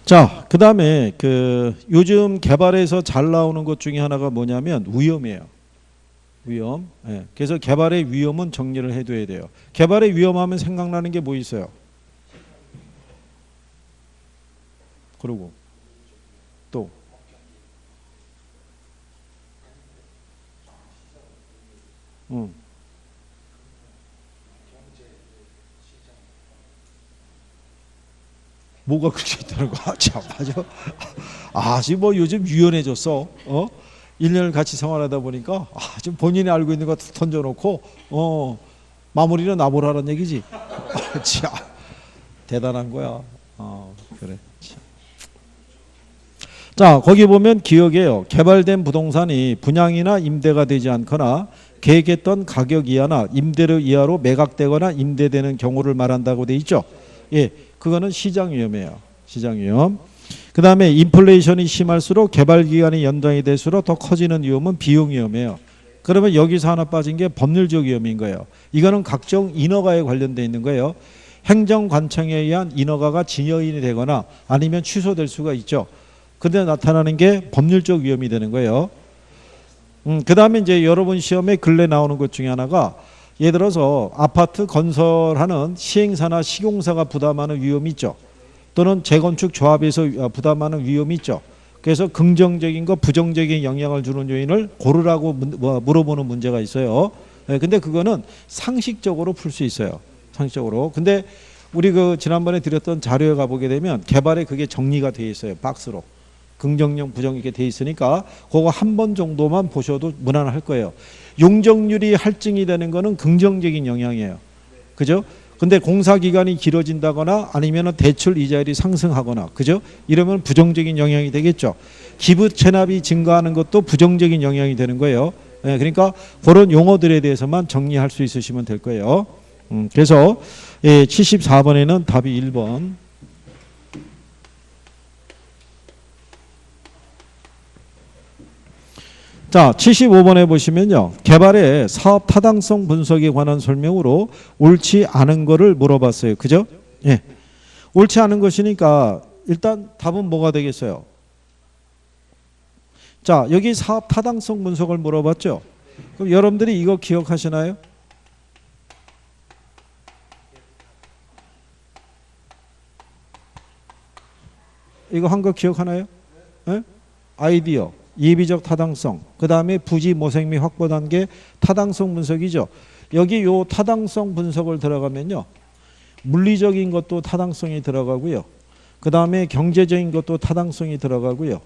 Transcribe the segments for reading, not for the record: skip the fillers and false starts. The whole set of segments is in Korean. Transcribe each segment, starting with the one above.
자, 그 다음에 요즘 개발에서 잘 나오는 것 중에 하나가 뭐냐면 위험이에요. 위험. 예. 그래서 개발의 위험은 정리를 해둬야 돼요. 개발의 위험하면 생각나는 게 뭐 있어요? 그리고 또 뭐가 그렇게 있다는 거야? 참, 맞아. 지금 뭐 요즘 유연해졌어. 1년을 같이 생활하다 보니까 지금 본인이 알고 있는 거 던져놓고 마무리는 나보라는 얘기지. 참 대단한 거야. 그래. 참. 자, 거기 보면 기억이에요. 개발된 부동산이 분양이나 임대가 되지 않거나 계획했던 가격 이하나 임대료 이하로 매각되거나 임대되는 경우를 말한다고 돼 있죠. 예, 그거는 시장 위험이에요. 시장 위험. 그 다음에 인플레이션이 심할수록 개발 기간이 연장이 될수록 더 커지는 위험은 비용 위험이에요. 그러면 여기서 하나 빠진 게 법률적 위험인 거예요. 이거는 각종 인허가에 관련돼 있는 거예요. 행정관청에 의한 인허가가 진여인이 되거나 아니면 취소될 수가 있죠. 근데 나타나는 게 법률적 위험이 되는 거예요. 그 다음에 이제 여러분 시험에 근래 나오는 것 중에 하나가 예를 들어서 아파트 건설하는 시행사나 시공사가 부담하는 위험이 있죠. 또는 재건축 조합에서 부담하는 위험이 있죠. 그래서 긍정적인 거 부정적인 영향을 주는 요인을 고르라고 물어보는 문제가 있어요. 근데 그거는 상식적으로 풀 수 있어요. 상식적으로. 근데 우리 지난번에 드렸던 자료에 가보게 되면 개발에 그게 정리가 되어 있어요. 박스로. 긍정형 부정 이렇게 돼 있으니까 그거 한 번 정도만 보셔도 무난할 거예요. 용적률이 할증이 되는 거는 긍정적인 영향이에요. 그죠? 근데 공사 기간이 길어진다거나 아니면 대출 이자율이 상승하거나 그죠? 이러면 부정적인 영향이 되겠죠. 기부 체납이 증가하는 것도 부정적인 영향이 되는 거예요. 그러니까 그런 용어들에 대해서만 정리할 수 있으시면 될 거예요. 그래서 74번에는 답이 1번. 자, 75번에 보시면요. 개발의 사업 타당성 분석에 관한 설명으로 옳지 않은 거를 물어봤어요. 그죠? 예. 옳지 않은 것이니까 일단 답은 뭐가 되겠어요? 자, 여기 사업 타당성 분석을 물어봤죠? 그럼 여러분들이 이거 기억하시나요? 이거 한 거 기억하나요? 예? 아이디어. 예비적 타당성, 그 다음에 부지 모색 및 확보 단계 타당성 분석이죠. 여기 요 타당성 분석을 들어가면요. 물리적인 것도 타당성이 들어가고요. 그 다음에 경제적인 것도 타당성이 들어가고요.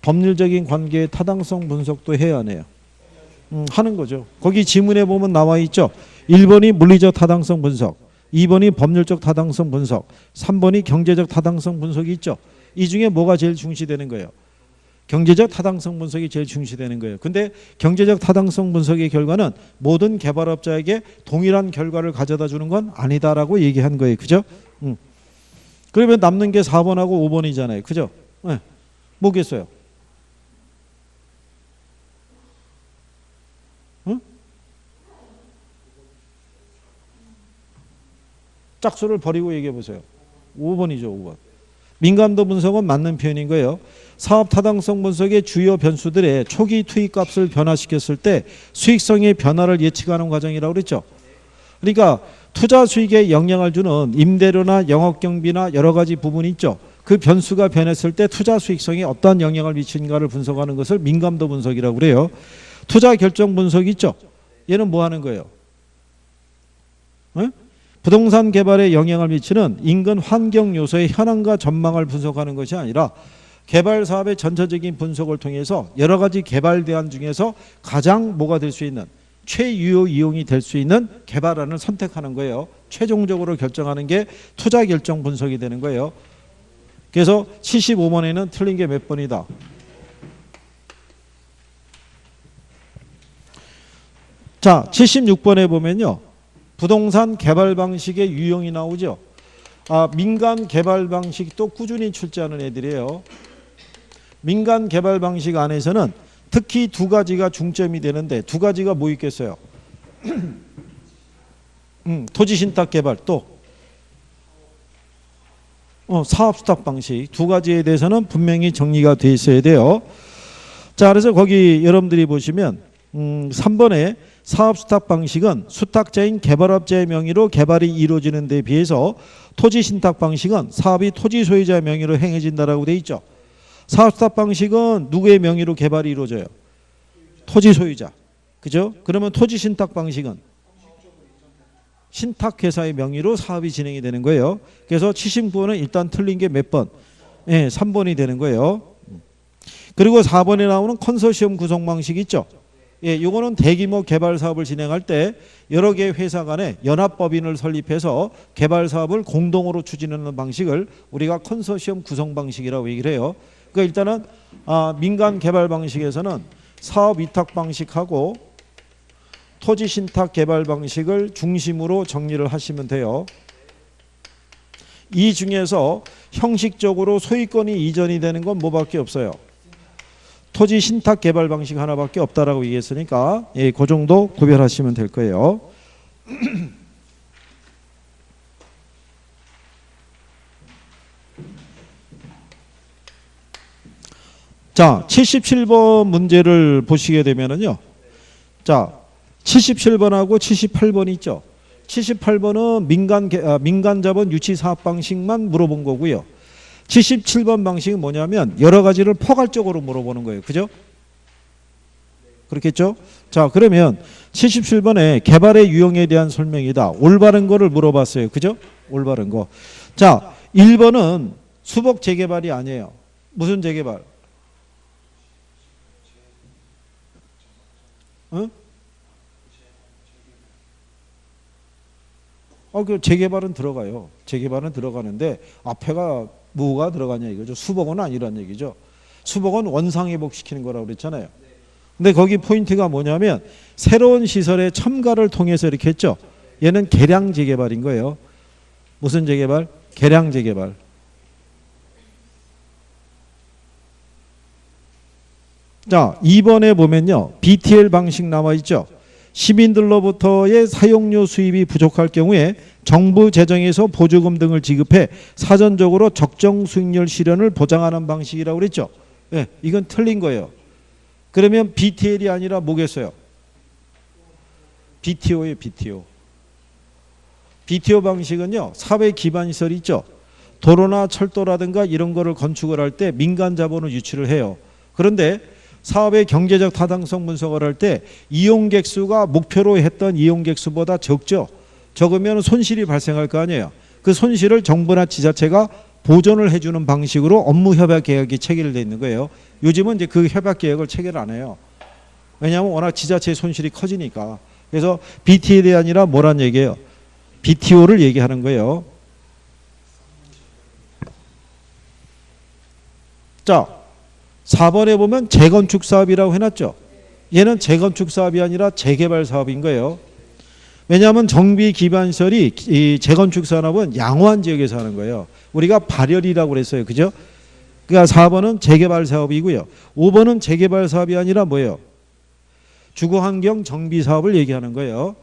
법률적인 관계의 타당성 분석도 해야 하네요. 하는 거죠. 거기 지문에 보면 나와 있죠. 1번이 물리적 타당성 분석, 2번이 법률적 타당성 분석, 3번이 경제적 타당성 분석이 있죠. 이 중에 뭐가 제일 중시되는 거예요? 경제적 타당성 분석이 제일 중시되는 거예요. 근데 경제적 타당성 분석의 결과는 모든 개발업자에게 동일한 결과를 가져다 주는 건 아니다라고 얘기한 거예요. 그죠? 그러면 남는 게 4번하고 5번이잖아요. 그죠? 네. 뭐겠어요? 응? 짝수를 버리고 얘기해 보세요. 5번이죠. 5번. 민감도 분석은 맞는 표현인 거예요. 사업 타당성 분석의 주요 변수들의 초기 투입값을 변화시켰을 때 수익성의 변화를 예측하는 과정이라고 그랬죠. 그러니까 투자 수익에 영향을 주는 임대료나 영업경비나 여러 가지 부분이 있죠. 그 변수가 변했을 때 투자 수익성에 어떤 영향을 미치는가를 분석하는 것을 민감도 분석이라고 그래요. 투자 결정 분석이 있죠. 얘는 뭐 하는 거예요? 응? 부동산 개발에 영향을 미치는 인근 환경 요소의 현황과 전망을 분석하는 것이 아니라 개발 사업의 전체적인 분석을 통해서 여러 가지 개발 대안 중에서 가장 뭐가 될 수 있는 최유효 이용이 될 수 있는 개발안을 선택하는 거예요. 최종적으로 결정하는 게 투자 결정 분석이 되는 거예요. 그래서 75번에는 틀린 게 몇 번이다? 자, 76번에 보면요. 부동산 개발 방식의 유형이 나오죠. 민간 개발 방식도 꾸준히 출제하는 애들이에요. 민간 개발 방식 안에서는 특히 두 가지가 중점이 되는데 두 가지가 뭐 있겠어요? 토지 신탁 개발 또 사업 수탁 방식 두 가지에 대해서는 분명히 정리가 돼 있어야 돼요. 자, 그래서 거기 여러분들이 보시면 3번에 사업 수탁 방식은 수탁자인 개발업자의 명의로 개발이 이루어지는 데 비해서 토지 신탁 방식은 사업이 토지 소유자의 명의로 행해진다라고 돼 있죠. 사업 수탁 방식은 누구의 명의로 개발이 이루어져요? 토지 소유자. 그죠? 그러면 토지 신탁 방식은 신탁회사의 명의로 사업이 진행이 되는 거예요. 그래서 79번은 일단 틀린 게 몇 번? 3번이 되는 거예요. 그리고 4번에 나오는 컨소시엄 구성 방식 있죠. 요거는 대규모 개발 사업을 진행할 때 여러 개의 회사 간에 연합법인을 설립해서 개발 사업을 공동으로 추진하는 방식을 우리가 컨소시엄 구성 방식이라고 얘기를 해요. 그러니까 일단은 민간 개발 방식에서는 사업 위탁 방식하고 토지 신탁 개발 방식을 중심으로 정리를 하시면 돼요. 이 중에서 형식적으로 소유권이 이전이 되는 건 뭐밖에 없어요? 토지 신탁 개발 방식 하나밖에 없다라고 얘기했으니까 그 정도 구별하시면 될 거예요. 자, 77번 문제를 보시게 되면은요. 자, 77번하고 78번 있죠. 78번은 민간 자본 유치 사업 방식만 물어본 거고요. 77번 방식은 뭐냐면 여러 가지를 포괄적으로 물어보는 거예요. 그죠? 그렇겠죠? 자, 그러면 77번에 개발의 유형에 대한 설명이다. 올바른 거를 물어봤어요. 그죠? 올바른 거. 자, 1번은 수복 재개발이 아니에요. 무슨 재개발? 응? 그 재개발은 들어가요. 재개발은 들어가는데 앞에가 뭐가 들어가냐 이거죠. 수복은 아니란 얘기죠. 수복은 원상회복시키는 거라고 그랬잖아요. 근데 거기 포인트가 뭐냐면 새로운 시설의 첨가를 통해서 이렇게 했죠. 얘는 개량 재개발인 거예요. 무슨 재개발? 개량 재개발. 자, 2번에 보면요. BTL 방식 나와 있죠. 시민들로부터의 사용료 수입이 부족할 경우에 정부 재정에서 보조금 등을 지급해 사전적으로 적정 수익률 실현을 보장하는 방식이라고 그랬죠. 이건 틀린 거예요. 그러면 BTL이 아니라 뭐겠어요? BTO예요, BTO. BTO 방식은요. 사회 기반 시설 있죠. 도로나 철도라든가 이런 거를 건축을 할 때 민간 자본을 유치를 해요. 그런데 사업의 경제적 타당성 분석을 할 때 이용객 수가 목표로 했던 이용객 수보다 적죠. 적으면 손실이 발생할 거 아니에요. 그 손실을 정부나 지자체가 보전을 해주는 방식으로 업무 협약 계약이 체결되어 있는 거예요. 요즘은 이제 그 협약 계약을 체결 안 해요. 왜냐하면 워낙 지자체의 손실이 커지니까. 그래서 BTL이 아니라 뭐란 얘기예요? BTO를 얘기하는 거예요. 자, 4번에 보면 재건축 사업이라고 해놨죠. 얘는 재건축 사업이 아니라 재개발 사업인 거예요. 왜냐하면 정비 기반 시설이 이 재건축 산업은 양호한 지역에서 하는 거예요. 우리가 발열이라고 그랬어요. 그죠? 그러니까 4번은 재개발 사업이고요. 5번은 재개발 사업이 아니라 뭐예요? 주거환경 정비 사업을 얘기하는 거예요.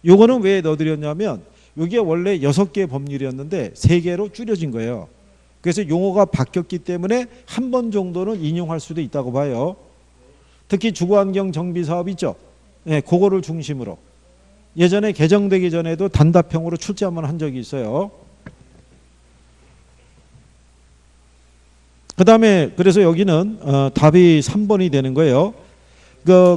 요거는 왜 넣어드렸냐면 이게 원래 6개 법률이었는데 3개로 줄여진 거예요. 그래서 용어가 바뀌었기 때문에 한 번 정도는 인용할 수도 있다고 봐요. 특히 주거환경 정비 사업 있죠. 그거를 중심으로. 예전에 개정되기 전에도 단답형으로 출제 한번 한 적이 있어요. 그 다음에 그래서 여기는 답이 3번이 되는 거예요.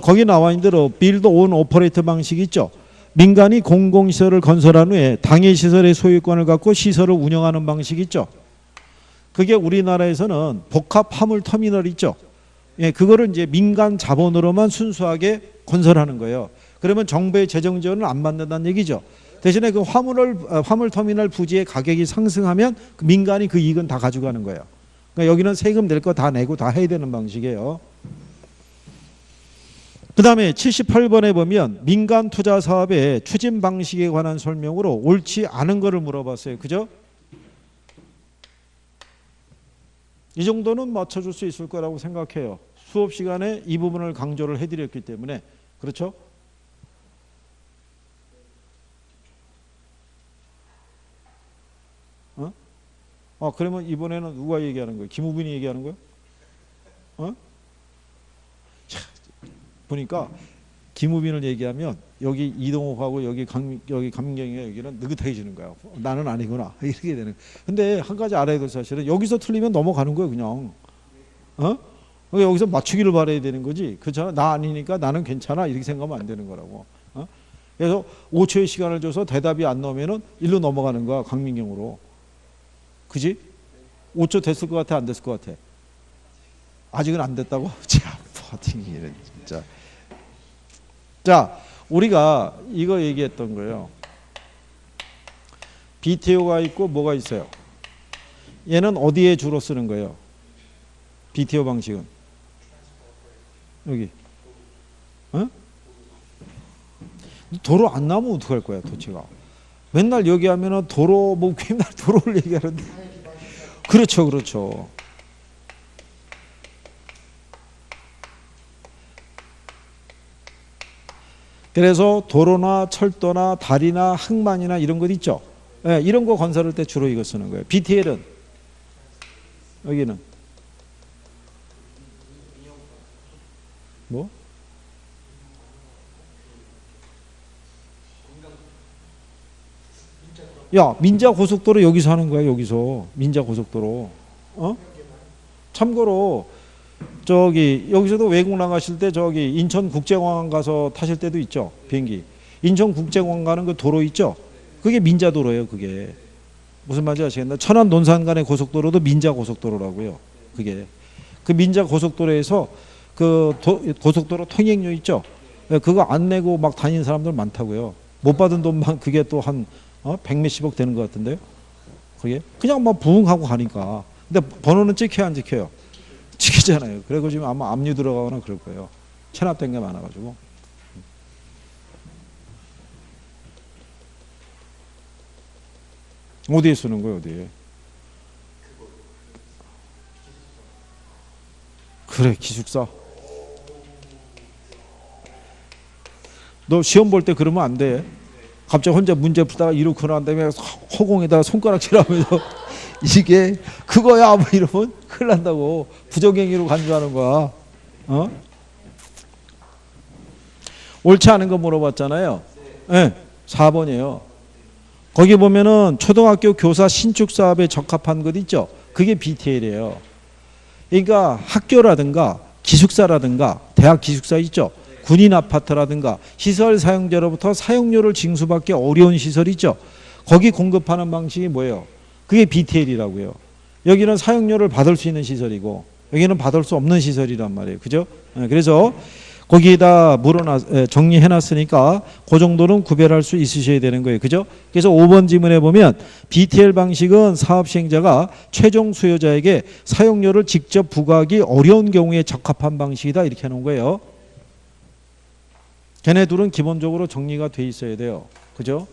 거기 나와 있는 대로 빌드 온 오퍼레이트 방식 있죠. 민간이 공공시설을 건설한 후에 당해 시설의 소유권을 갖고 시설을 운영하는 방식 있죠. 그게 우리나라에서는 복합 화물 터미널 있죠. 그거를 이제 민간 자본으로만 순수하게 건설하는 거예요. 그러면 정부의 재정 지원을 안 받는다는 얘기죠. 대신에 그 화물 터미널 부지의 가격이 상승하면 민간이 그 이익은 다 가져가는 거예요. 그러니까 여기는 세금 낼 거 다 내고 다 해야 되는 방식이에요. 그 다음에 78번에 보면 민간 투자 사업의 추진 방식에 관한 설명으로 옳지 않은 거를 물어봤어요. 그죠? 이 정도는 맞춰줄 수 있을 거라고 생각해요. 수업 시간에 이 부분을 강조를 해드렸기 때문에. 그렇죠? 아, 그러면 이번에는 누가 얘기하는 거예요? 김우빈이 얘기하는 거예요? 어? 자, 보니까 김우빈을 얘기하면 여기 이동욱하고 여기 감경이가 여기는 느긋해지는 거야. 나는 아니구나. 이렇게 되는. 근데 한 가지 알아야 될 사실은 여기서 틀리면 넘어가는 거예요, 그냥. 어? 여기서 맞추기를 바라야 되는 거지. 그렇잖아. 나 아니니까 나는 괜찮아. 이렇게 생각하면 안 되는 거라고. 어? 그래서 5초의 시간을 줘서 대답이 안 나오면은 일로 넘어가는 거야, 강민경으로. 그지? 5초 됐을 것 같아, 안 됐을 것 같아? 아직은 안 됐다고? 참, 버팅이래, 진짜. 자, 우리가 이거 얘기했던 거예요. BTO가 있고 뭐가 있어요? 얘는 어디에 주로 쓰는 거예요? BTO 방식은 여기. 어? 도로 안 나오면 어떡할 거야 도대체가. 맨날 여기 하면은 도로 뭐 맨날 도로를 얘기하는데. 그렇죠, 그렇죠. 그래서 도로나 철도나 다리나 항만이나 이런 것 있죠. 네, 이런 거 건설할 때 주로 이거 쓰는 거예요. BTL은 여기는 뭐? 야, 민자 고속도로 여기서 하는 거야. 여기서 민자 고속도로. 어? 참고로 저기 여기서도 외국 나가실 때 저기 인천국제공항 가서 타실 때도 있죠. 비행기. 인천국제공항 가는 그 도로 있죠. 그게 민자도로예요. 그게 무슨 말인지 아시겠나? 천안 논산 간의 고속도로도 민자 고속도로라고요. 그게 그 민자 고속도로에서 그 고속도로 통행료 있죠. 그거 안 내고 막 다니는 사람들 많다고요. 못 받은 돈만 그게 또 한 100몇십억 되는 것 같은데요. 그게 그냥 막 부응하고 가니까. 근데 번호는 찍혀야 안 찍혀요? 찍히잖아요. 그리고 지금 아마 압류 들어가거나 그럴 거예요. 체납된 게 많아가지고. 어디에 쓰는 거예요? 어디에? 그래, 기숙사. 너 시험 볼 때 그러면 안 돼. 갑자기 혼자 문제 풀다가 이러고 난 다음에 허공에다가 손가락질하면서 이게 그거야 뭐 이러면 큰일 난다고. 부정행위로 간주하는 거야. 어? 옳지 않은 거 물어봤잖아요. 네, 4번이에요. 거기 보면은 초등학교 교사 신축 사업에 적합한 것 있죠. 그게 BTL이에요. 그러니까 학교라든가 기숙사라든가 대학 기숙사 있죠. 군인 아파트라든가 시설 사용자로부터 사용료를 징수받기 어려운 시설 있죠. 거기 공급하는 방식이 뭐예요? 그게 BTL이라고요. 여기는 사용료를 받을 수 있는 시설이고 여기는 받을 수 없는 시설이란 말이에요. 그죠? 그래서 거기에다 정리해놨으니까 그 정도는 구별할 수 있으셔야 되는 거예요. 그죠? 그래서 5번 지문에 보면 BTL 방식은 사업 시행자가 최종 수요자에게 사용료를 직접 부과하기 어려운 경우에 적합한 방식이다. 이렇게 해놓은 거예요. 걔네 둘은 기본적으로 정리가 돼 있어야 돼요. 그죠?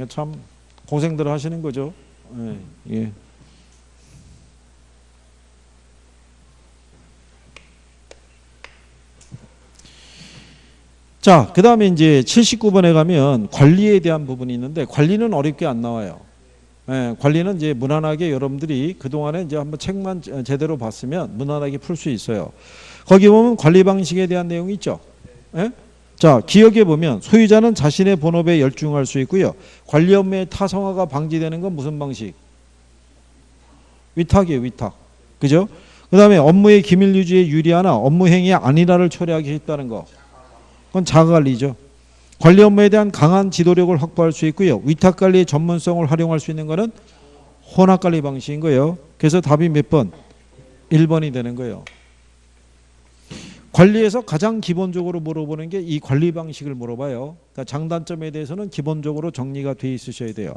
참 고생들 하시는 거죠. 예, 예. 자, 그 다음에 이제 79번에 가면 관리에 대한 부분이 있는데 관리는 어렵게 안 나와요. 예, 관리는 이제 무난하게 여러분들이 그동안에 이제 한번 책만 제대로 봤으면 무난하게 풀 수 있어요. 거기 보면 관리 방식에 대한 내용이 있죠. 예? 자, 기억해 보면 소유자는 자신의 본업에 열중할 수 있고요. 관리 업무의 타성화가 방지되는 건 무슨 방식? 위탁이에요, 위탁. 그죠? 그 다음에 업무의 기밀 유지에 유리하나 업무 행위 아니라를 처리하기 쉽다는 거. 그건 자가관리죠. 관리 업무에 대한 강한 지도력을 확보할 수 있고요. 위탁관리의 전문성을 활용할 수 있는 것은 혼합관리 방식인 거예요. 그래서 답이 몇 번? 1번이 되는 거예요. 관리에서 가장 기본적으로 물어보는 게 이 관리 방식을 물어봐요. 그러니까 장단점에 대해서는 기본적으로 정리가 돼 있으셔야 돼요.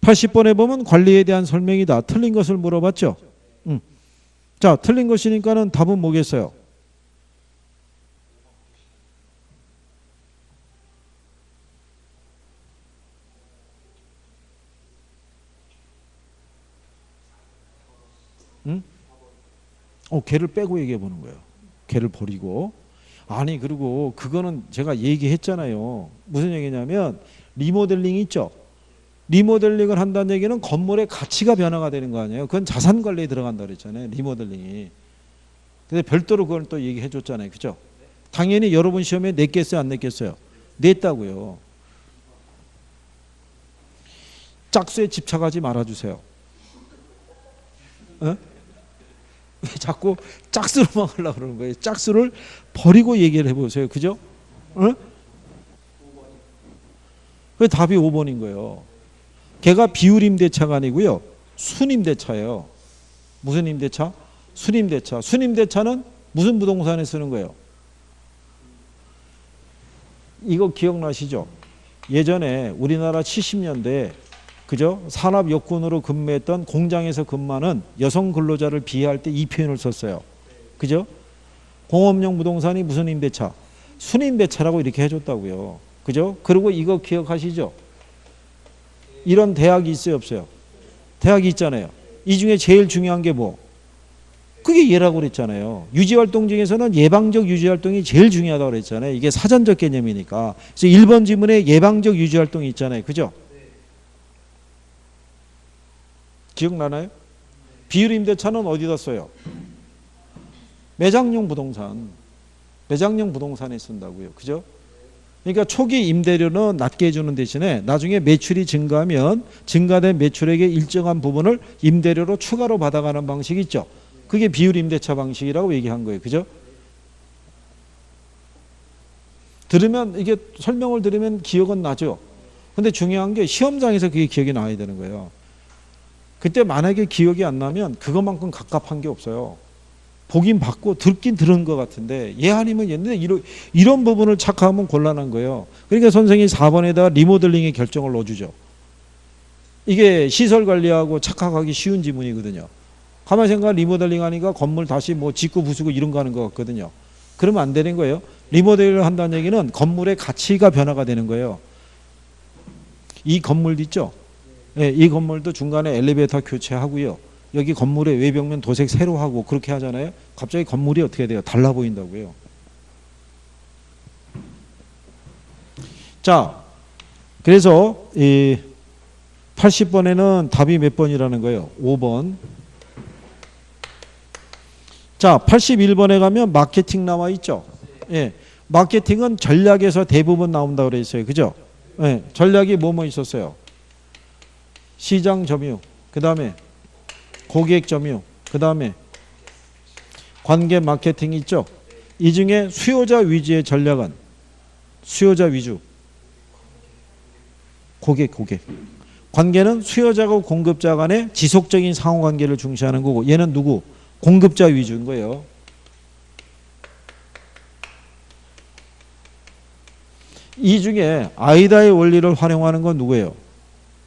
80번에 보면 관리에 대한 설명이다. 틀린 것을 물어봤죠. 자, 틀린 것이니까는 답은 뭐겠어요? 걔를 빼고 얘기해 보는 거예요. 걔를 버리고. 아니, 그리고 그거는 제가 얘기했잖아요. 무슨 얘기냐면 리모델링 있죠. 리모델링을 한다는 얘기는 건물의 가치가 변화가 되는 거 아니에요. 그건 자산 관리에 들어간다 그랬잖아요. 리모델링이. 근데 별도로 그걸 또 얘기해 줬잖아요. 그죠? 당연히 여러분 시험에 냈겠어요? 안 냈겠어요? 냈다고요. 짝수에 집착하지 말아주세요. 어? 왜 자꾸 짝수로만 하려고 그러는 거예요? 짝수를 버리고 얘기를 해보세요. 그죠? 어? 그 답이 5번인 거예요. 걔가 비율임대차가 아니고요. 순임대차예요. 무슨 임대차? 순임대차. 순임대차는 무슨 부동산에 쓰는 거예요? 이거 기억나시죠? 예전에 우리나라 70년대에 그죠? 산업 여군으로 근무했던 공장에서 근무하는 여성 근로자를 비하할 때 이 표현을 썼어요. 그죠? 공업용 부동산이 무슨 임대차? 순임대차라고 이렇게 해줬다고요. 그죠? 그리고 이거 기억하시죠? 이런 대학이 있어요, 없어요? 대학이 있잖아요. 이 중에 제일 중요한 게 뭐? 그게 얘라고 그랬잖아요. 유지활동 중에서는 예방적 유지활동이 제일 중요하다고 그랬잖아요. 이게 사전적 개념이니까. 그래서 1번 지문에 예방적 유지활동이 있잖아요. 그죠? 기억나나요? 비율임대차는 어디다 써요? 매장용 부동산. 매장용 부동산에 쓴다고요. 그죠? 그러니까 초기 임대료는 낮게 해주는 대신에 나중에 매출이 증가하면 증가된 매출액의 일정한 부분을 임대료로 추가로 받아가는 방식이 있죠. 그게 비율임대차 방식이라고 얘기한 거예요. 그죠? 들으면 이게 설명을 들으면 기억은 나죠. 근데 중요한 게 시험장에서 그게 기억이 나야 되는 거예요. 그때 만약에 기억이 안 나면 그것만큼 갑갑한 게 없어요. 보긴 봤고 듣긴 들은 것 같은데 얘 아니면 얘인데 이런 부분을 착각하면 곤란한 거예요. 그러니까 선생님이 4번에다가 리모델링의 결정을 넣어주죠. 이게 시설 관리하고 착각하기 쉬운 지문이거든요. 가만히 생각하면 리모델링 하니까 건물 다시 뭐 짓고 부수고 이런 거 하는 것 같거든요. 그러면 안 되는 거예요. 리모델링을 한다는 얘기는 건물의 가치가 변화가 되는 거예요. 이 건물도 있죠. 네, 이 건물도 중간에 엘리베이터 교체하고요. 여기 건물의 외벽면 도색 새로 하고 그렇게 하잖아요. 갑자기 건물이 어떻게 돼요? 달라 보인다고요. 자, 그래서 이 80번에는 답이 몇 번이라는 거예요? 5번. 자, 81번에 가면 마케팅 나와 있죠. 예. 마케팅은 전략에서 대부분 나온다고 그랬어요. 그죠? 예. 전략이 뭐뭐 있었어요? 시장 점유, 그 다음에 고객 점유, 그 다음에 관계 마케팅이 있죠. 이 중에 수요자 위주의 전략은 수요자 위주, 고객. 관계는 수요자하고 공급자 간의 지속적인 상호관계를 중시하는 거고 얘는 누구? 공급자 위주인 거예요. 이 중에 아이다의 원리를 활용하는 건 누구예요?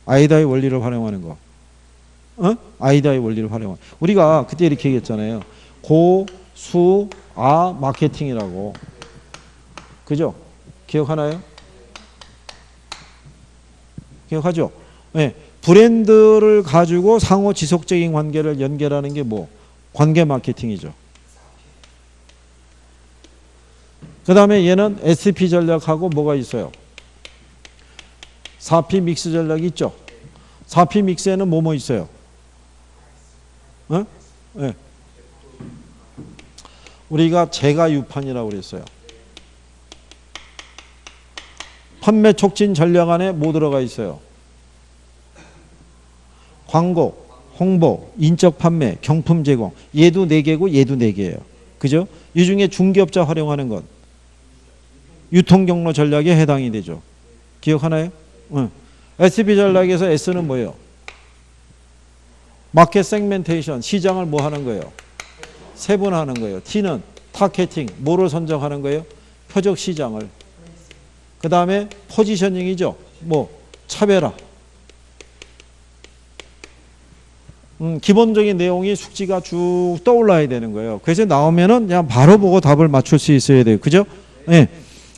아이다의 원리를 활용하는 거. 아이다의 원리를 활용하는 거. 우리가 그때 이렇게 얘기했잖아요. 고, 수, 아 마케팅이라고. 그죠? 기억하나요? 기억하죠? 네. 브랜드를 가지고 상호 지속적인 관계를 연결하는 게 뭐? 관계 마케팅이죠. 그 다음에 얘는 SP 전략하고 뭐가 있어요? 4P 믹스 전략이 있죠. 4P 믹스에는 뭐뭐 있어요? 네. 우리가 재가 유판이라고 그랬어요. 판매 촉진 전략 안에 뭐 들어가 있어요? 광고, 홍보, 인적 판매, 경품 제공. 얘도 4개고 얘도 4개예요. 그죠? 이 중에 중개업자 활용하는 건 유통경로 전략에 해당이 되죠. 기억하나요? SP 전략에서 S는 뭐예요? 마켓 세그멘테이션, 시장을 뭐 하는 거예요? 세분화하는 거예요. T는 타겟팅, 뭐로 선정하는 거예요? 표적 시장을. 그 다음에 포지셔닝이죠. 뭐 차별화. 기본적인 내용이 숙지가 쭉 떠올라야 되는 거예요. 그래서 나오면은 그냥 바로 보고 답을 맞출 수 있어야 돼요. 그죠? 네.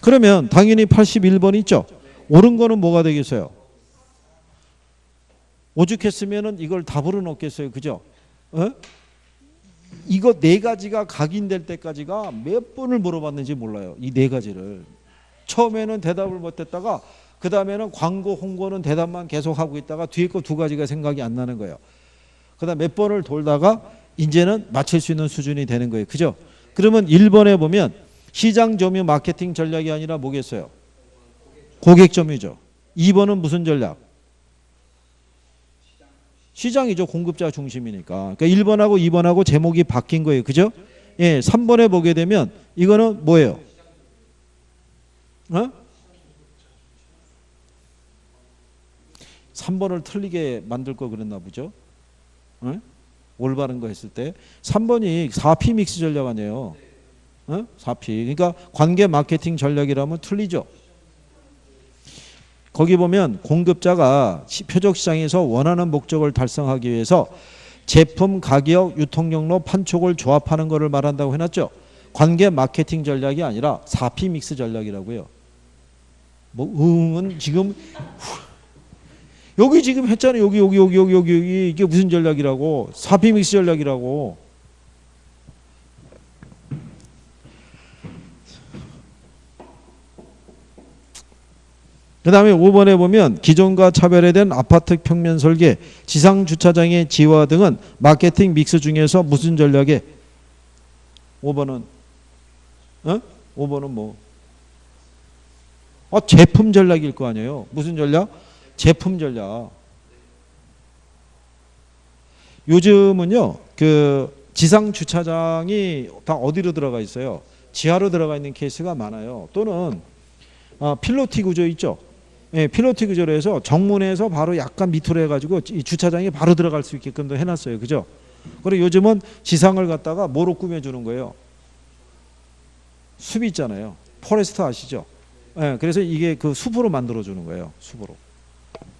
그러면 당연히 81번 있죠. 옳은 거는 뭐가 되겠어요? 오죽했으면은 이걸 답으로 넣겠어요. 그죠? 이거 4가지가 각인될 때까지가 몇 번을 물어봤는지 몰라요. 이 4가지를. 처음에는 대답을 못했다가 그 다음에는 광고 홍보는 대답만 계속 하고 있다가 뒤에 거 두 가지가 생각이 안 나는 거예요. 그 다음 몇 번을 돌다가 이제는 맞출 수 있는 수준이 되는 거예요. 그죠? 그러면 1번에 보면 시장 점유 마케팅 전략이 아니라 뭐겠어요? 고객 점유죠. 2번은 무슨 전략? 시장이죠. 공급자 중심이니까. 그러니까 1번하고 2번하고 제목이 바뀐 거예요. 그죠? 예, 3번에 보게 되면 이거는 뭐예요? 3번을 틀리게 만들 거 그랬나 보죠? 올바른 거 했을 때 3번이 4P 믹스 전략 아니에요. 4P. 그러니까 관계 마케팅 전략이라면 틀리죠. 거기 보면 공급자가 표적 시장에서 원하는 목적을 달성하기 위해서 제품, 가격, 유통 경로, 판촉을 조합하는 것을 말한다고 해놨죠. 관계 마케팅 전략이 아니라 4P 믹스 전략이라고요. 뭐 응은 지금 여기 지금 했잖아요. 여기 이게 무슨 전략이라고? 4P 믹스 전략이라고. 그 다음에 5번에 보면 기존과 차별화된 아파트 평면 설계, 지상 주차장의 지화 등은 마케팅 믹스 중에서 무슨 전략에? 5번은 5번은 뭐? 제품 전략일 거 아니에요. 무슨 전략? 제품 전략. 요즘은요, 그 지상 주차장이 다 어디로 들어가 있어요? 지하로 들어가 있는 케이스가 많아요. 또는 필로티 구조 있죠. 예, 필로티 구조로 해서 정문에서 바로 약간 밑으로 해가지고 이 주차장에 바로 들어갈 수 있게끔도 해놨어요. 그죠? 그리고 요즘은 지상을 갖다가 뭐로 꾸며주는 거예요? 숲 있잖아요. 포레스트 아시죠? 예, 그래서 이게 그 숲으로 만들어주는 거예요. 숲으로.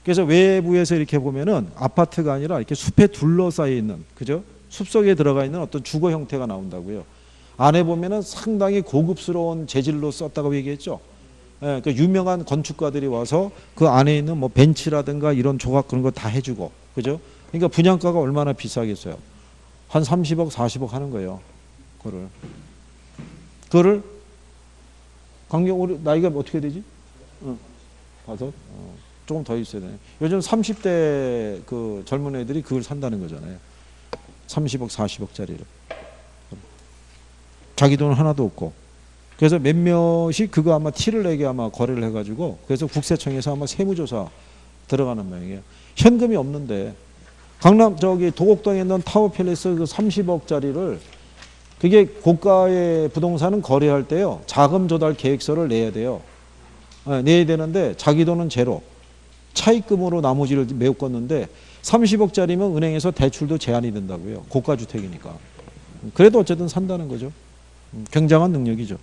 그래서 외부에서 이렇게 보면은 아파트가 아니라 이렇게 숲에 둘러싸여 있는, 그죠? 숲 속에 들어가 있는 어떤 주거 형태가 나온다고요. 안에 보면은 상당히 고급스러운 재질로 썼다고 얘기했죠. 예, 그 유명한 건축가들이 와서 그 안에 있는 뭐 벤치라든가 이런 조각 그런 거 다 해주고, 그죠? 그러니까 분양가가 얼마나 비싸겠어요? 한 30억, 40억 하는 거예요. 그거를 강경 우리 나이가 어떻게 되지? 5? 조금 더 있어야 되네. 요즘 30대 그 젊은 애들이 그걸 산다는 거잖아요. 30억, 40억짜리를. 자기 돈 하나도 없고. 그래서 몇몇이 그거 아마 티를 내게 아마 거래를 해가지고 그래서 국세청에서 아마 세무조사 들어가는 모양이에요. 현금이 없는데 강남 저기 도곡동에 있는 타워팰리스 그 30억짜리를 그게 고가의 부동산은 거래할 때요. 자금 조달 계획서를 내야 돼요. 내야 되는데 자기 돈은 제로. 차입금으로 나머지를 메웠겠는데 30억짜리면 은행에서 대출도 제한이 된다고요. 고가 주택이니까. 그래도 어쨌든 산다는 거죠. 굉장한 능력이죠.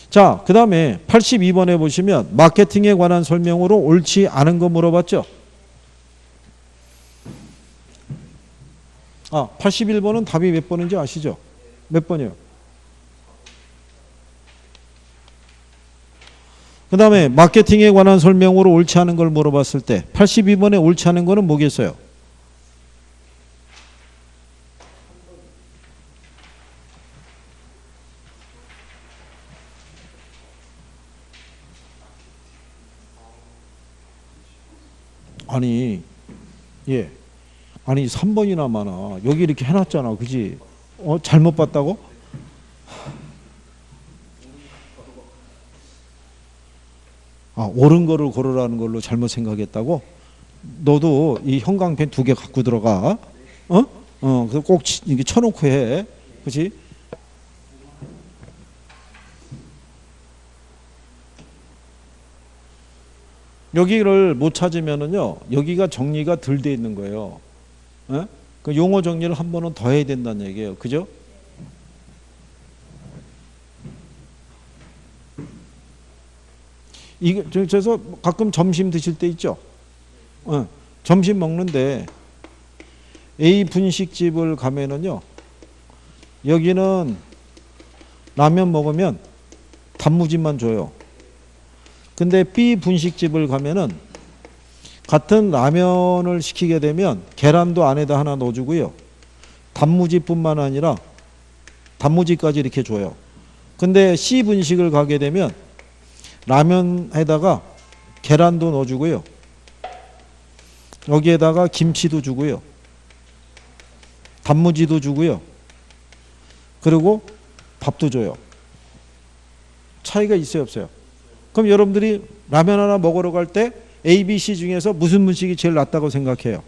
자, 그 다음에 82번에 보시면 마케팅에 관한 설명으로 옳지 않은 거 물어봤죠. 81번은 답이 몇 번인지 아시죠? 몇 번이요? 그 다음에 마케팅에 관한 설명으로 옳지 않은 걸 물어봤을 때 82번에 옳지 않은 거는 뭐겠어요? 아니, 예. 아니, 3번이나 많아. 여기 이렇게 해놨잖아. 그지? 잘못 봤다고? 옳은 거를 고르라는 걸로 잘못 생각했다고? 너도 이 형광펜 2개 갖고 들어가. 그래서 꼭 이게 쳐놓고 해. 그지? 여기를 못 찾으면은요, 여기가 정리가 덜 돼 있는 거예요. 그 용어 정리를 한 번은 더 해야 된다는 얘기예요. 그죠? 이게 그래서 가끔 점심 드실 때 있죠. 점심 먹는데 A 분식집을 가면은요, 여기는 라면 먹으면 단무지만 줘요. 근데 B 분식집을 가면은 같은 라면을 시키게 되면 계란도 안에다 하나 넣어주고요. 단무지뿐만 아니라 단무지까지 이렇게 줘요. 근데 C 분식을 가게 되면 라면에다가 계란도 넣어주고요. 여기에다가 김치도 주고요. 단무지도 주고요. 그리고 밥도 줘요. 차이가 있어요, 없어요? 그럼 여러분들이 라면 하나 먹으러 갈 때 A, B, C 중에서 무슨 음식이 제일 낫다고 생각해요?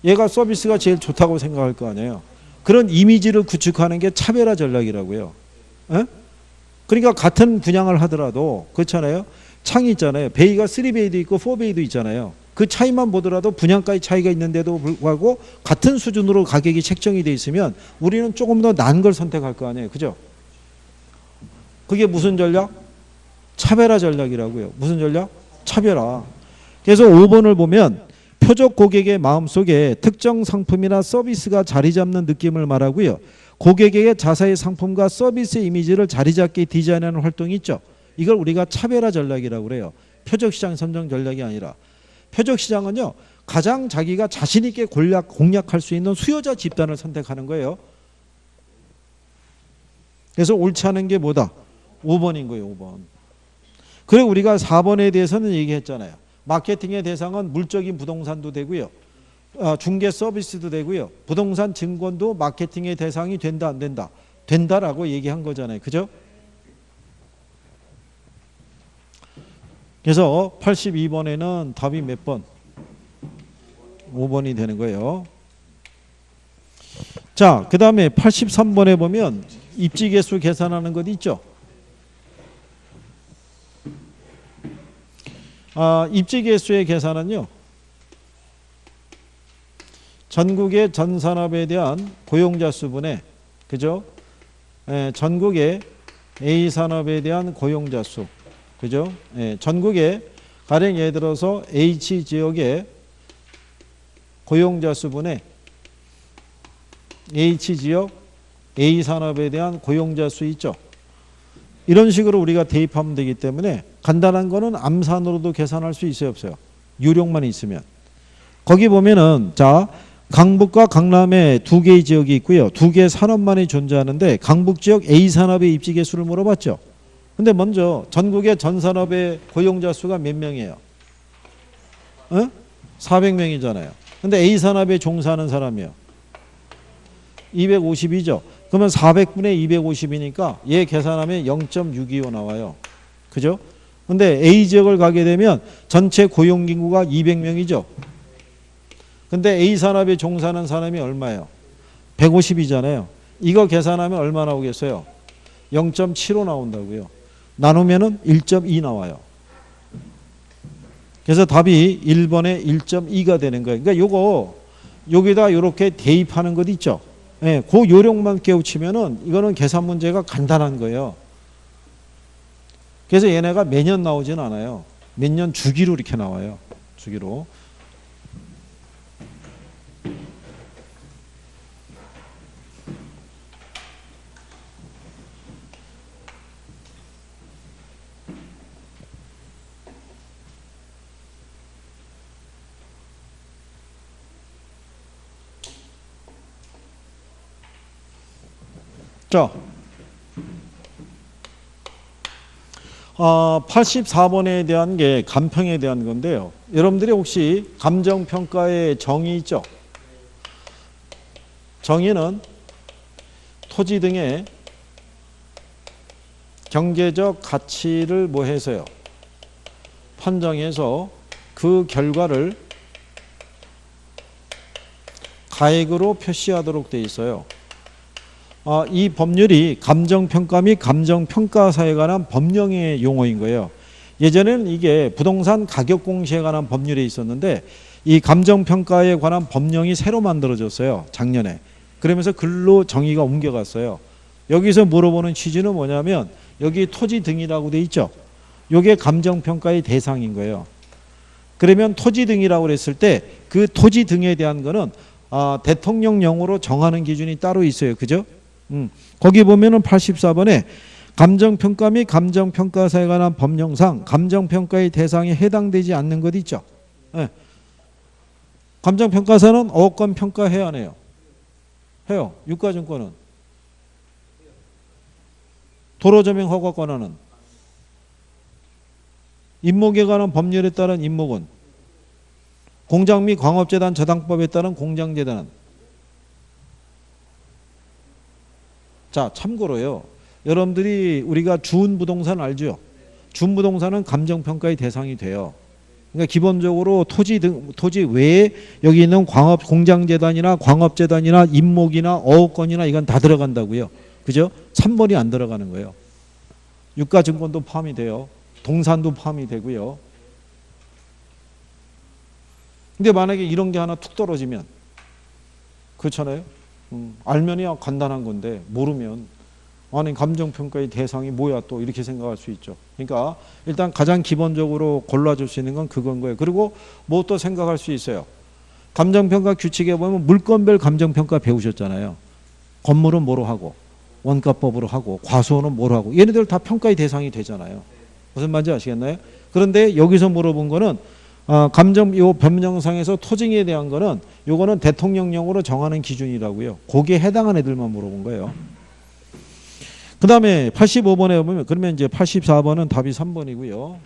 얘가 서비스가 제일 좋다고 생각할 거 아니에요. 그런 이미지를 구축하는 게 차별화 전략이라고요. 에? 그러니까 같은 분양을 하더라도 그렇잖아요. 창이 있잖아요. 베이가 3베이도 있고 4베이도 있잖아요. 그 차이만 보더라도 분양가의 차이가 있는데도 불구하고 같은 수준으로 가격이 책정이 돼 있으면 우리는 조금 더 나은 걸 선택할 거 아니에요. 그죠? 그게 무슨 전략? 차별화 전략이라고요. 무슨 전략? 차별화. 그래서 5번을 보면 표적 고객의 마음속에 특정 상품이나 서비스가 자리 잡는 느낌을 말하고요. 고객에게 자사의 상품과 서비스의 이미지를 자리 잡게 디자인하는 활동이 있죠. 이걸 우리가 차별화 전략이라고 그래요. 표적시장 선정 전략이 아니라. 표적시장은요. 가장 자기가 자신 있게 공략할 수 있는 수요자 집단을 선택하는 거예요. 그래서 옳지 않은 게 뭐다? 5번인 거예요. 5번. 그리고 우리가 4번에 대해서는 얘기했잖아요. 마케팅의 대상은 물적인 부동산도 되고요. 중개 서비스도 되고요. 부동산 증권도 마케팅의 대상이 된다 안 된다? 된다라고 얘기한 거잖아요. 그죠? 그래서 82번에는 답이 몇 번? 5번이 되는 거예요. 자, 그 다음에 83번에 보면 입지개수 계산하는 것 있죠. 입지개수의 계산은요. 전국의 전산업에 대한 고용자 수분에 그죠? 전국의 A산업에 대한 고용자 수 그죠? 전국의 가령 예를 들어서 H지역의 고용자 수분에 H지역 A산업에 대한 고용자 수 있죠. 이런 식으로 우리가 대입하면 되기 때문에 간단한 거는 암산으로도 계산할 수 있어요, 없어요? 유령만 있으면. 거기 보면은 자 강북과 강남에 두 개의 지역이 있고요. 두 개의 산업만이 존재하는데 강북 지역 A산업의 입지 개수를 물어봤죠. 근데 먼저 전국의 전산업의 고용자 수가 몇 명이에요? 400명이잖아요. 근데 A산업에 종사하는 사람이요. 250이죠. 그러면 400분의 250이니까 얘 계산하면 0.625 나와요. 그죠? 근데 A지역을 가게 되면 전체 고용인구가 200명이죠. 근데 A산업에 종사하는 사람이 얼마예요? 150이잖아요. 이거 계산하면 얼마 나오겠어요? 0.75 나온다고요. 나누면은 1.2 나와요. 그래서 답이 1번에 1.2가 되는 거예요. 그러니까 요거 여기다 이렇게 대입하는 것 있죠. 예, 그 요령만 깨우치면은 이거는 계산 문제가 간단한 거예요. 그래서 얘네가 매년 나오진 않아요. 몇 년 주기로 이렇게 나와요. 주기로. 자, 84번에 대한 게 감평에 대한 건데요. 여러분들이 혹시 감정평가의 정의 있죠? 정의는 토지 등의 경제적 가치를 뭐 해서요? 판정해서 그 결과를 가액으로 표시하도록 돼 있어요. 이 법률이 감정평가 및 감정평가사에 관한 법령의 용어인 거예요. 예전에는 이게 부동산 가격 공시에 관한 법률이 있었는데 이 감정평가에 관한 법령이 새로 만들어졌어요. 작년에. 그러면서 글로 정의가 옮겨갔어요. 여기서 물어보는 취지는 뭐냐면 여기 토지 등이라고 돼 있죠. 이게 감정평가의 대상인 거예요. 그러면 토지 등이라고 그랬을 때 그 토지 등에 대한 거는 대통령령으로 정하는 기준이 따로 있어요. 그죠? 거기 보면은 84번에 감정평가 및 감정평가사에 관한 법령상 감정평가의 대상에 해당되지 않는 것 있죠. 네. 감정평가사는 어권 평가해야 안 해요? 해요. 유가증권은. 도로조명 허가 권한은. 임목에 관한 법률에 따른 임목은 공장 및 광업재단 저당법에 따른 공장재단은. 자, 참고로요. 여러분들이 우리가 준부동산 알죠? 준부동산은 감정평가의 대상이 돼요. 그러니까 기본적으로 토지 외에 여기 있는 광업 공장재단이나 광업재단이나 임목이나 어업권이나 이건 다 들어간다고요. 그죠? 3번이 안 들어가는 거예요. 유가증권도 포함이 돼요. 동산도 포함이 되고요. 근데 만약에 이런 게 하나 툭 떨어지면 그렇잖아요. 알면이야 간단한 건데 모르면 아니 감정평가의 대상이 뭐야 또 이렇게 생각할 수 있죠. 그러니까 일단 가장 기본적으로 골라줄 수 있는 건 그건 거예요. 그리고 뭐 또 생각할 수 있어요. 감정평가 규칙에 보면 물건별 감정평가 배우셨잖아요. 건물은 뭐로 하고 원가법으로 하고 과수원은 뭐로 하고 얘네들 다 평가의 대상이 되잖아요. 무슨 말인지 아시겠나요? 그런데 여기서 물어본 거는 요 법령상에서 토징에 대한 거는 요거는 대통령령으로 정하는 기준이라고요. 거기에 해당한 애들만 물어본 거예요. 그 다음에 85번에 보면 그러면 이제 84번은 답이 3번이고요.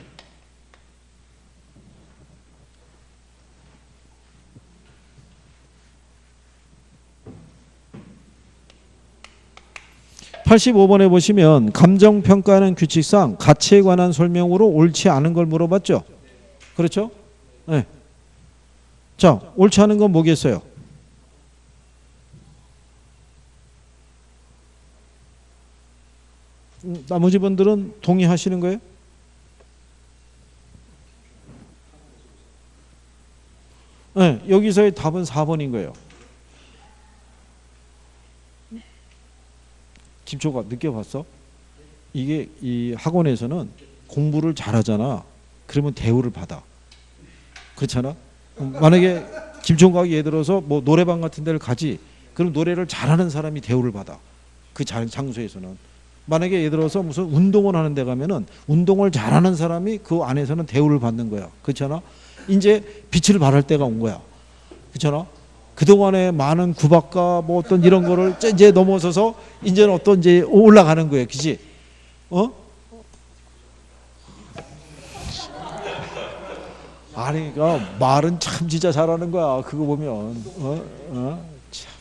(85번에) 보시면 감정평가하는 규칙상 가치에 관한 설명으로 옳지 않은 걸 물어봤죠. 그렇죠? 네. 자, 옳지 않은 건 뭐겠어요? 나머지 분들은 동의하시는 거예요? 네, 여기서의 답은 4번인 거예요. 김초가 느껴봤어? 이게 이 학원에서는 공부를 잘하잖아. 그러면 대우를 받아. 그렇잖아? 만약에 김총각이 예를 들어서 뭐 노래방 같은 데를 가지. 그럼 노래를 잘하는 사람이 대우를 받아. 그 장소에서는. 만약에 예를 들어서 무슨 운동을 하는 데 가면은 운동을 잘하는 사람이 그 안에서는 대우를 받는 거야. 그렇잖아? 이제 빛을 발할 때가 온 거야. 그렇잖아? 그동안에 많은 구박과 뭐 어떤 이런 거를 이제 넘어서서 이제는 어떤 이제 올라가는 거예요. 그치? 아니, 그러니까 말은 참 진짜 잘하는 거야. 그거 보면. 참.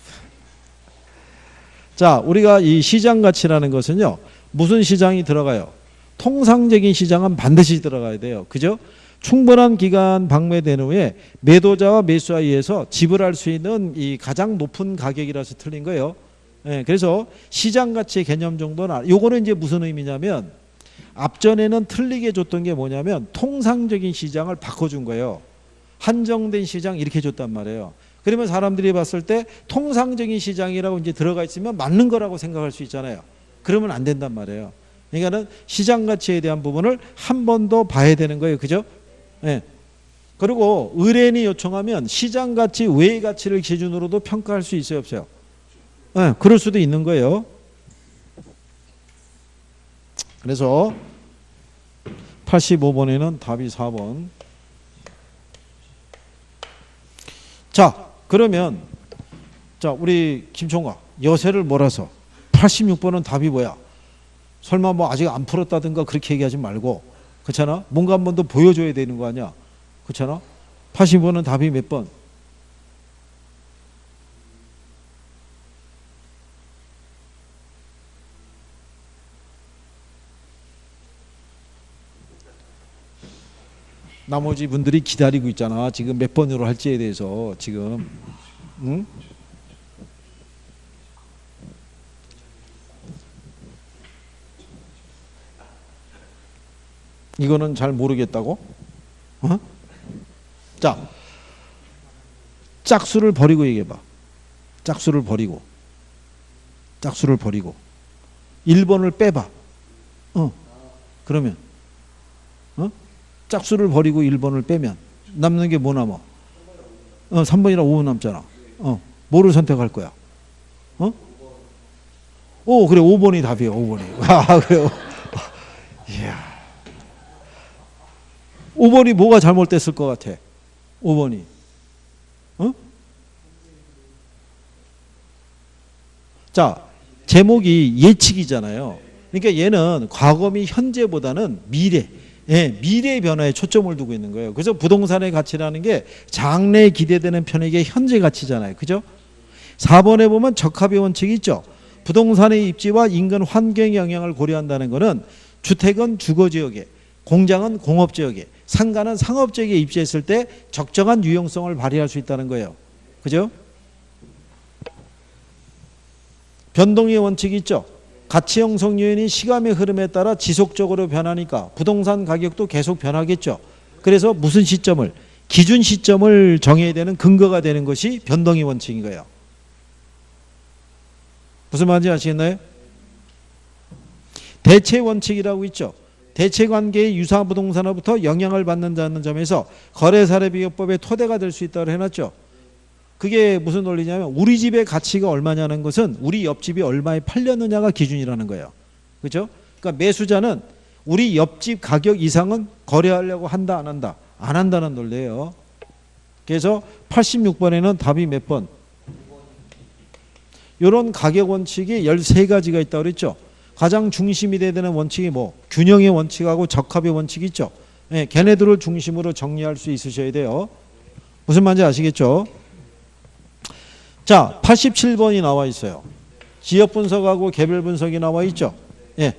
자, 우리가 이 시장 가치라는 것은요. 무슨 시장이 들어가요? 통상적인 시장은 반드시 들어가야 돼요. 그죠? 충분한 기간 방매된 후에 매도자와 매수자에 의해서 지불할 수 있는 이 가장 높은 가격이라서 틀린 거예요. 예, 그래서 시장 가치의 개념 정도는 요거는 이제 무슨 의미냐면 앞전에는 틀리게 줬던 게 뭐냐면 통상적인 시장을 바꿔준 거예요. 한정된 시장 이렇게 줬단 말이에요. 그러면 사람들이 봤을 때 통상적인 시장이라고 이제 들어가 있으면 맞는 거라고 생각할 수 있잖아요. 그러면 안 된단 말이에요. 그러니까는 시장 가치에 대한 부분을 한 번 더 봐야 되는 거예요. 그죠? 예. 그리고 의뢰인이 요청하면 시장 가치 외의 가치를 기준으로도 평가할 수 있어요, 없어요? 예, 그럴 수도 있는 거예요. 그래서 85번에는 답이 4번. 자, 그러면 자, 우리 김총각 여세를 몰아서 86번은 답이 뭐야? 설마 뭐 아직 안 풀었다든가 그렇게 얘기하지 말고, 그렇잖아? 뭔가 한 번 더 보여줘야 되는 거 아니야? 그렇잖아? 80번은 답이 몇 번? 나머지 분들이 기다리고 있잖아. 지금 몇 번으로 할지에 대해서 지금. 응? 이거는 잘 모르겠다고? 자, 짝수를 버리고 얘기해봐. 짝수를 버리고 1번을 빼봐. 그러면 짝수를 버리고 1번을 빼면 남는 게 뭐 남아? 3번이랑 5번 남잖아. 뭐를 선택할 거야? 그래, 5번이 답이에요. 5번이. 아, 그래요. 이야. 5번이 뭐가 잘못됐을 것 같아? 5번이. 자, 제목이 예측이잖아요. 그러니까 얘는 과거 및 현재보다는 미래, 예, 미래의 변화에 초점을 두고 있는 거예요. 그래서 부동산의 가치라는 게 장래에 기대되는 편익의 현재 가치잖아요. 그죠? 4번에 보면 적합의 원칙이 있죠. 부동산의 입지와 인근 환경 영향을 고려한다는 것은 주택은 주거지역에, 공장은 공업지역에, 상가는 상업지역에 입지했을 때 적정한 유용성을 발휘할 수 있다는 거예요. 그죠? 변동의 원칙이 있죠. 가치 형성 요인이 시간의 흐름에 따라 지속적으로 변하니까 부동산 가격도 계속 변하겠죠. 그래서 무슨 시점을, 기준 시점을 정해야 되는 근거가 되는 것이 변동의 원칙인 거예요. 무슨 말인지 아시겠나요? 대체 원칙이라고 있죠. 대체 관계의 유사 부동산으로부터 영향을 받는다는 점에서 거래사례비교법의 토대가 될 수 있다고 해놨죠. 그게 무슨 논리냐면 우리 집의 가치가 얼마냐는 것은 우리 옆집이 얼마에 팔렸느냐가 기준이라는 거예요. 그렇죠? 그러니까 매수자는 우리 옆집 가격 이상은 거래하려고 한다 안 한다? 안 한다는 논리예요. 그래서 86번에는 답이 몇 번? 이런 가격 원칙이 13가지가 있다고 그랬죠. 가장 중심이 돼야 되는 원칙이 뭐 균형의 원칙하고 적합의 원칙이 있죠. 네, 걔네들을 중심으로 정리할 수 있으셔야 돼요. 무슨 말인지 아시겠죠? 자, 87번이 나와 있어요. 지역 분석하고 개별 분석이 나와 있죠. 예.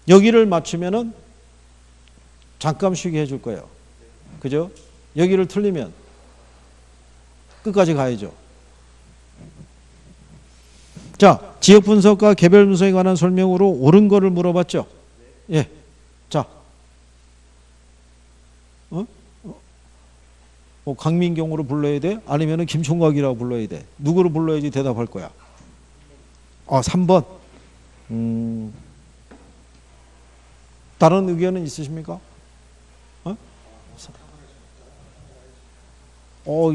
여기를 맞추면은 잠깐 쉬게 해줄 거예요. 그죠? 여기를 틀리면 끝까지 가야죠. 자, 지역 분석과 개별 분석에 관한 설명으로 옳은 거를 물어봤죠. 예. 자. 뭐 강민경으로 불러야 돼? 아니면 김총각이라고 불러야 돼? 누구로 불러야지 대답할 거야? 3번. 다른 의견은 있으십니까?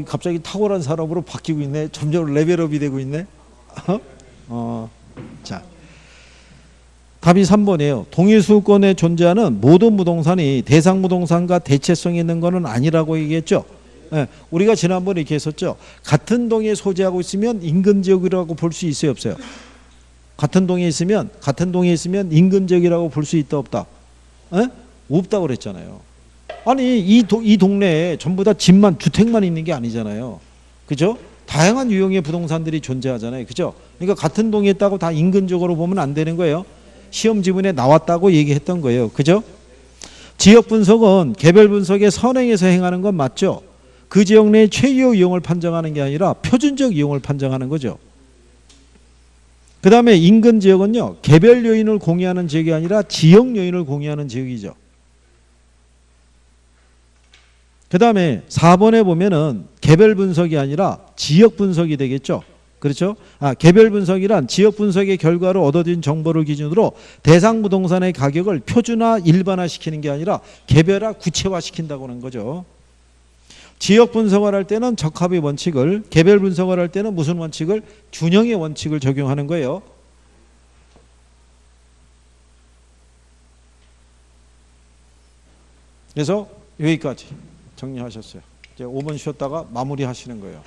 갑자기 탁월한 사람으로 바뀌고 있네. 점점 레벨업이 되고 있네. 자, 답이 3번이에요. 동일수권에 존재하는 모든 부동산이 대상 부동산과 대체성이 있는 것은 아니라고 얘기했죠. 네, 우리가 지난번에 이렇게 했었죠. 같은 동에 소재하고 있으면 인근 지역이라고 볼 수 있어요, 없어요? 같은 동에 있으면 인근 지역이라고 볼 수 있다, 없다? 네? 없다고 그랬잖아요. 아니 이 동네에 전부 다 집만 주택만 있는 게 아니잖아요. 그죠? 다양한 유형의 부동산들이 존재하잖아요. 그죠? 그러니까 같은 동에 있다고 다 인근적으로 보면 안 되는 거예요. 시험 지문에 나왔다고 얘기했던 거예요. 그죠? 지역 분석은 개별 분석의 선행에서 행하는 건 맞죠. 그 지역 내의 최유 이용을 판정하는 게 아니라 표준적 이용을 판정하는 거죠. 그 다음에 인근 지역은요, 개별 요인을 공유하는 지역이 아니라 지역 요인을 공유하는 지역이죠. 그 다음에 4번에 보면은 개별 분석이 아니라 지역 분석이 되겠죠. 그렇죠? 개별 분석이란 지역 분석의 결과로 얻어진 정보를 기준으로 대상 부동산의 가격을 표준화, 일반화시키는 게 아니라 개별화, 구체화시킨다고 하는 거죠. 지역 분석을 할 때는 적합의 원칙을, 개별 분석을 할 때는 무슨 원칙을? 균형의 원칙을 적용하는 거예요. 그래서 여기까지 정리하셨어요. 이제 5분 쉬었다가 마무리 하시는 거예요.